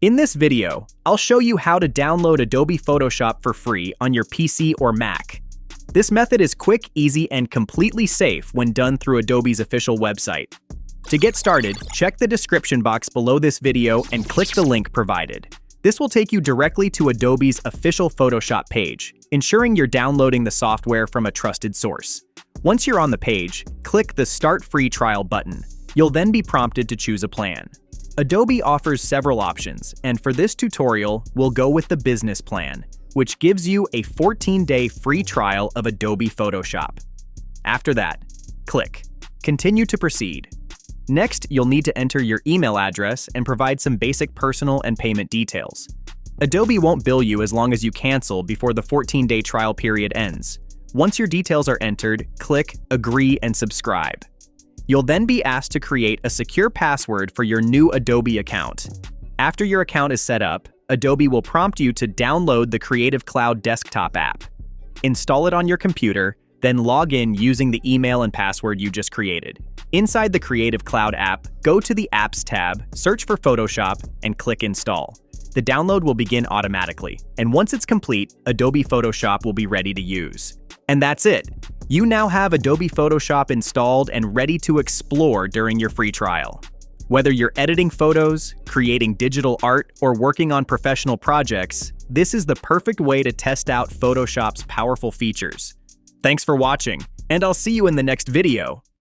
In this video, I'll show you how to download Adobe Photoshop for free on your PC or Mac. This method is quick, easy, and completely safe when done through Adobe's official website. To get started, check the description box below this video and click the link provided. This will take you directly to Adobe's official Photoshop page, ensuring you're downloading the software from a trusted source. Once you're on the page, click the Start Free Trial button. You'll then be prompted to choose a plan. Adobe offers several options, and for this tutorial, we'll go with the Business Plan, which gives you a 14-day free trial of Adobe Photoshop. After that, click Continue to proceed. Next, you'll need to enter your email address and provide some basic personal and payment details. Adobe won't bill you as long as you cancel before the 14-day trial period ends. Once your details are entered, click Agree and Subscribe. You'll then be asked to create a secure password for your new Adobe account. After your account is set up, Adobe will prompt you to download the Creative Cloud desktop app. Install it on your computer, then log in using the email and password you just created. Inside the Creative Cloud app, go to the Apps tab, search for Photoshop, and click Install. The download will begin automatically, and once it's complete, Adobe Photoshop will be ready to use. And that's it! You now have Adobe Photoshop installed and ready to explore during your free trial. Whether you're editing photos, creating digital art, or working on professional projects, this is the perfect way to test out Photoshop's powerful features. Thanks for watching, and I'll see you in the next video.